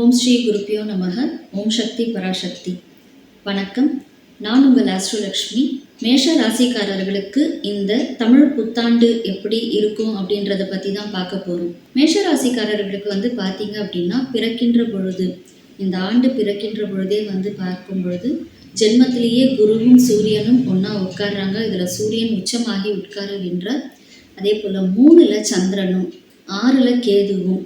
ஓம் ஸ்ரீ குருப்பியோ நமக. ஓம் சக்தி பராசக்தி. வணக்கம். நான் உங்கள் ஆஸ்ட்ரோலக்ஷ்மி. மேஷ ராசிக்காரர்களுக்கு இந்த தமிழ் புத்தாண்டு எப்படி இருக்கும் அப்படின்றத பற்றி தான் பார்க்க போகிறோம். மேஷ ராசிக்காரர்களுக்கு பார்த்தீங்க அப்படின்னா, பிறக்கின்ற பொழுது, இந்த ஆண்டு பிறக்கின்ற பொழுதே பார்க்கும் பொழுது ஜென்மத்திலேயே குருவும் சூரியனும் ஒன்றா உட்கார்றாங்க. இதில் சூரியன் உச்சமாகி உட்காருகின்றார். அதே போல் 3ல் சந்திரனும் 6ல் கேதுவும்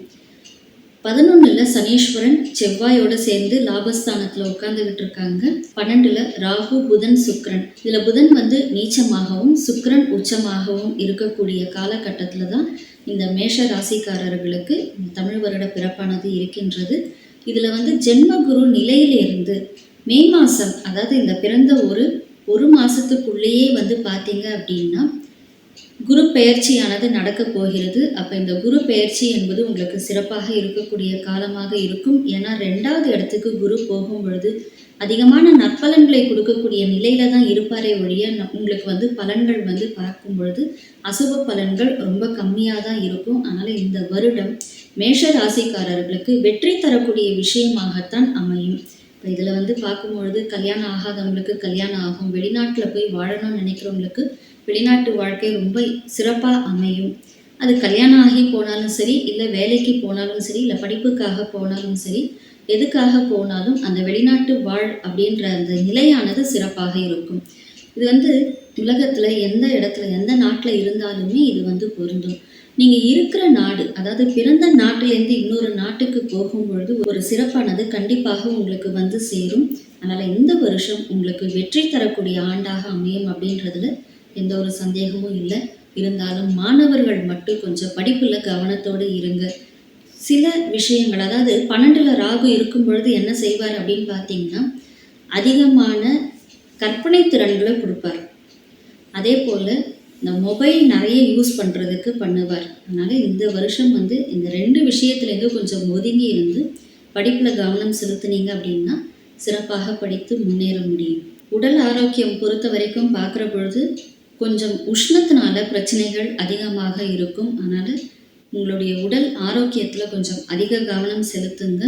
11ல் சனீஸ்வரன் செவ்வாயோடு சேர்ந்து லாபஸ்தானத்தில் உட்காந்துக்கிட்டு இருக்காங்க. 12ல் ராகு புதன் சுக்கிரன். இதில் புதன் நீச்சமாகவும் சுக்கிரன் உச்சமாகவும் இருக்கக்கூடிய காலகட்டத்தில் தான் இந்த மேஷ ராசிக்காரர்களுக்கு தமிழ் வருட பிறப்பானது இருக்கின்றது. இதில் ஜென்மகுரு நிலையிலிருந்து மே மாதம், அதாவது இந்த பிறந்த ஒரு மாதத்துக்குள்ளேயே பார்த்தீங்க அப்படின்னா குரு பெயர்ச்சியானது நடக்க போகிறது. அப்போ இந்த குரு பெயர்ச்சி என்பது உங்களுக்கு சிறப்பாக இருக்கக்கூடிய காலமாக இருக்கும். ஏன்னா 2வது இடத்துக்கு குரு போகும் பொழுது அதிகமான நற்பலன்களை கொடுக்கக்கூடிய நிலையில தான் இருப்பாரே ஒழிய உங்களுக்கு பலன்கள் பார்க்கும் பொழுது அசுப பலன்கள் ரொம்ப கம்மியாக தான் இருக்கும். அதனால் இந்த வருடம் மேஷ ராசிக்காரர்களுக்கு வெற்றி தரக்கூடிய விஷயமாகத்தான் அமையும். இப்போ இதில் பார்க்கும்பொழுது கல்யாணம் ஆகாதவங்களுக்கு கல்யாணம் ஆகும். வெளிநாட்டில் போய் வாழணும்னு நினைக்கிறவங்களுக்கு வெளிநாட்டு வாழ்க்கை ரொம்ப சிறப்பாக அமையும். அது கல்யாணம் ஆகி போனாலும் சரி, இல்லை வேலைக்கு போனாலும் சரி, இல்லை படிப்புக்காக போனாலும் சரி, எதுக்காக போனாலும் அந்த வெளிநாட்டு வாழ் அப்படின்ற அந்த நிலையானது சிறப்பாக இருக்கும். இது உலகத்தில் எந்த இடத்துல எந்த நாட்டில் இருந்தாலுமே இது பொருந்தும். நீங்கள் இருக்கிற நாடு, அதாவது பிறந்த நாட்டிலேருந்து இன்னொரு நாட்டுக்கு போகும்பொழுது ஒரு சிறப்பானது கண்டிப்பாக உங்களுக்கு சேரும். அதனால் இந்த வருஷம் உங்களுக்கு வெற்றி தரக்கூடிய ஆண்டாக அமையும் அப்படின்றதுல எந்த ஒரு சந்தேகமும் இல்லை. இருந்தாலும் மாணவர்கள் மட்டும் கொஞ்சம் படிப்பில் கவனத்தோடு இருங்க. சில விஷயங்கள், அதாவது 12ல் ராகு இருக்கும் பொழுது என்ன செய்வார் அப்படின்னு பார்த்தீங்கன்னா, அதிகமான கற்பனை திறன்களை கொடுப்பார். அதே போல் இந்த மொபைல் நிறைய யூஸ் பண்ணுறதுக்கு பண்ணுவார். அதனால் இந்த வருஷம் இந்த 2 விஷயத்துலேருந்து கொஞ்சம் ஒதுங்கி இருந்து படிப்பில் கவனம் செலுத்துனீங்க அப்படின்னா சிறப்பாக படித்து முன்னேற முடியும். உடல் ஆரோக்கியம் பொறுத்த வரைக்கும் பார்க்குற பொழுது கொஞ்சம் உஷ்ணத்தினால பிரச்சனைகள் அதிகமாக இருக்கும். அதனால் உங்களுடைய உடல் ஆரோக்கியத்தில் கொஞ்சம் அதிக கவனம் செலுத்துங்க.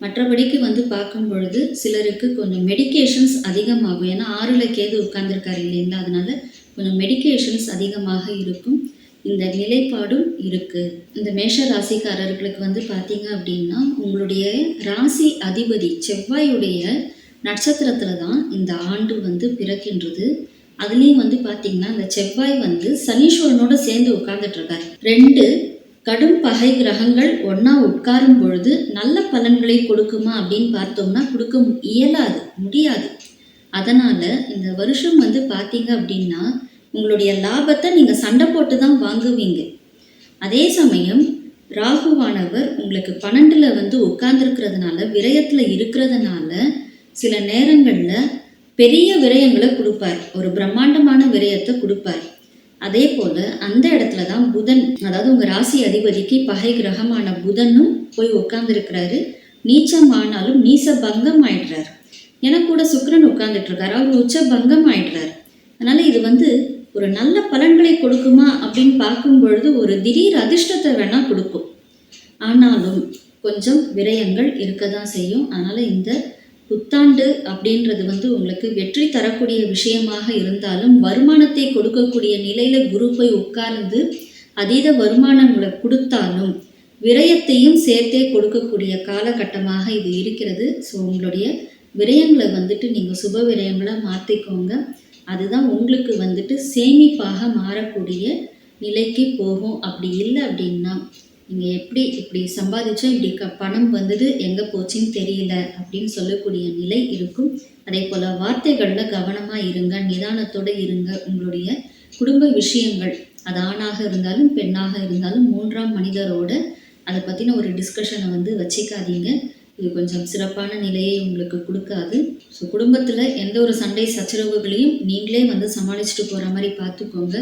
மற்றபடிக்கு பார்க்கும் பொழுது சிலருக்கு கொஞ்சம் மெடிக்கேஷன்ஸ் அதிகமாகும். ஏன்னா 6ல் கேது உட்கார்ந்துருக்காரு இல்லைங்களா, அதனால் கொஞ்சம் மெடிக்கேஷன்ஸ் அதிகமாக இருக்கும். இந்த நிலைப்பாடும் இருக்குது. இந்த மேஷ ராசிக்காரர்களுக்கு பார்த்தீங்க அப்படின்னா, உங்களுடைய ராசி அதிபதி செவ்வாயுடைய நட்சத்திரத்தில் தான் இந்த ஆண்டு பிறக்கின்றது. அதுலேயும் பார்த்தீங்கன்னா இந்த செவ்வாய் சனீஸ்வரனோட சேர்ந்து உட்கார்ந்துட்டு இருக்காரு. 2 கடும் பகை கிரகங்கள் ஒன்றா உட்காரும் பொழுது நல்ல பலன்களை கொடுக்குமா அப்படின்னு பார்த்தோம்னா கொடுக்க இயலாது, முடியாது. அதனால் இந்த வருஷம் பார்த்தீங்க அப்படின்னா உங்களுடைய லாபத்தை நீங்கள் சண்டை போட்டு தான் வாங்குவீங்க. அதே சமயம் ராகுவானவர் உங்களுக்கு 12ல் உட்கார்ந்துருக்கிறதுனால, விரயத்தில் இருக்கிறதுனால சில நேரங்களில் பெரிய விரயங்களை கொடுப்பார். ஒரு பிரம்மாண்டமான விரயத்தை கொடுப்பார். அதே போல் அந்த இடத்துல தான் புதன், அதாவது உங்கள் ராசி அதிபதிக்கு பகை கிரகமான புதனும் போய் உட்கார்ந்துருக்கிறாரு. நீச்சமானாலும் நீச பங்கம் ஆயிடுறார். ஏன்னா கூட சுக்கிரன் உட்கார்ந்துட்டு இருக்காரு, அவர் உச்ச பங்கம் ஆயிடுறார். அதனால் இது ஒரு நல்ல பலன்களை கொடுக்குமா அப்படின்னு பார்க்கும் பொழுது ஒரு திடீர் அதிர்ஷ்டத்தை வேணால் கொடுக்கும். ஆனாலும் கொஞ்சம் விரயங்கள் இருக்க தான் செய்யும். அதனால் இந்த புத்தாண்டு அப்படின்றது உங்களுக்கு வெற்றி தரக்கூடிய விஷயமாக இருந்தாலும் வருமானத்தை கொடுக்கக்கூடிய நிலையில் குரு போய் உட்கார்ந்து அதீத வருமானங்களை கொடுத்தாலும் விரயத்தையும் சேர்த்தே கொடுக்கக்கூடிய காலகட்டமாக இது இருக்கிறது. ஸோ உங்களுடைய விரயங்களை நீங்கள் சுப விரயங்களாக மாற்றிக்கோங்க. அதுதான் உங்களுக்கு சேமிப்பாக மாறக்கூடிய நிலைக்கு போகும். அப்படி இல்லை அப்படின்னா நீங்கள் இப்படி சம்பாதிச்சா இப்படி பணம் எங்கே போச்சுன்னு தெரியல அப்படின்னு சொல்லக்கூடிய நிலை இருக்கும். அதே போல் வார்த்தைகளில் கவனமாக இருங்க, நிதானத்தோடு இருங்க. உங்களுடைய குடும்ப விஷயங்கள், அது ஆணாக இருந்தாலும் பெண்ணாக இருந்தாலும் 3ஆம் மனிதரோட அதை பற்றின ஒரு டிஸ்கஷனை வச்சுக்காதீங்க. இது கொஞ்சம் சிறப்பான நிலையை உங்களுக்கு கொடுக்காது. ஸோ குடும்பத்தில் எந்த ஒரு சண்டை சச்சரவுகளையும் நீங்களே சமாளிச்சுட்டு போகிற மாதிரி பார்த்துக்கோங்க.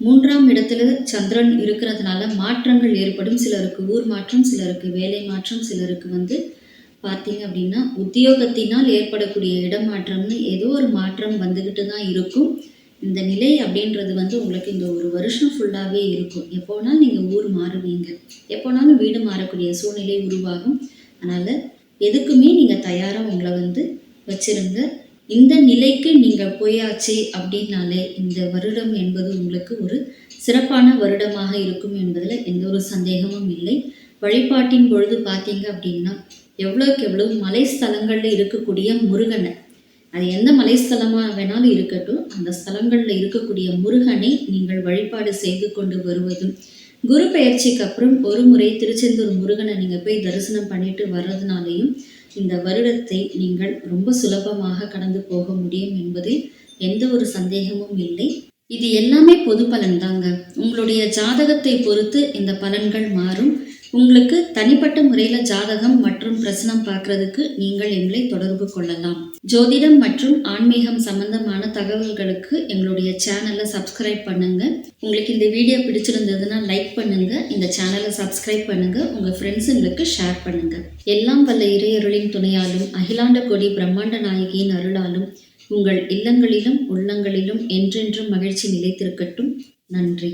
3ஆம் இடத்துல சந்திரன் இருக்கிறதுனால மாற்றங்கள் ஏற்படும். சிலருக்கு ஊர் மாற்றம், சிலருக்கு வேலை மாற்றம், சிலருக்கு பார்த்தீங்க அப்படின்னா உத்தியோகத்தினால் ஏற்படக்கூடிய இடமாற்றம்னு ஏதோ ஒரு மாற்றம் வந்துக்கிட்டு தான் இருக்கும். இந்த நிலை அப்படின்றது உங்களுக்கு இந்த ஒரு வருஷம் ஃபுல்லாகவே இருக்கும். எப்போனாலும் நீங்கள் ஊர் மாறுவீங்க, எப்போனாலும் வீடு மாறக்கூடிய சூழ்நிலை உருவாகும். அதனால் எதுக்குமே நீங்கள் தயாராக உங்களை வச்சுருங்க. இந்த நிலைக்கு நீங்கள் போயாச்சு அப்படின்னாலே இந்த வருடம் என்பது உங்களுக்கு ஒரு சிறப்பான வருடமாக இருக்கும் என்பதில் எந்த ஒரு சந்தேகமும் இல்லை. வழிபாட்டின் பொழுது பார்த்தீங்க அப்படின்னா எவ்வளோக்கு எவ்வளோ மலை ஸ்தலங்களில் இருக்கக்கூடிய முருகனை, அது எந்த மலைஸ்தலமாக வேணாலும் இருக்கட்டும், அந்த ஸ்தலங்களில் இருக்கக்கூடிய முருகனை நீங்கள் வழிபாடு செய்து கொண்டு வருவதும், குரு பெயர்ச்சிக்கு அப்புறம் ஒரு முறை திருச்செந்தூர் முருகனை நீங்கள் போய் தரிசனம் பண்ணிட்டு வர்றதுனாலையும் இந்த வருடத்தை நீங்கள் ரொம்ப சுலபமாக கடந்து போக முடியும் என்பதில் எந்த ஒரு சந்தேகமும் இல்லை. இது எல்லாமே பொது பலன் தாங்க. உங்களுடைய ஜாதகத்தை பொறுத்து இந்த பலன்கள் மாறும். உங்களுக்கு தனிப்பட்ட முறையில் ஜாதகம் மற்றும் பிரசனம் பார்க்கறதுக்கு நீங்கள் எங்களை தொடர்பு கொள்ளலாம். ஜோதிடம் மற்றும் ஆன்மீகம் சம்பந்தமான தகவல்களுக்கு எங்களுடைய சேனலை சப்ஸ்கிரைப் பண்ணுங்க. உங்களுக்கு இந்த வீடியோ பிடிச்சிருந்ததுன்னா லைக் பண்ணுங்க, இந்த சேனலை சப்ஸ்கிரைப் பண்ணுங்க, உங்க ஃப்ரெண்ட்ஸுங்களுக்கு ஷேர் பண்ணுங்க. எல்லாம் வல்ல இறையருளின் துணையாலும் அகிலாண்ட கோடி பிரம்மாண்ட நாயகியின் அருளாலும் உங்கள் இல்லங்களிலும் உள்ளங்களிலும் என்றென்றும் மகிழ்ச்சி நிலைத்திருக்கட்டும். நன்றி.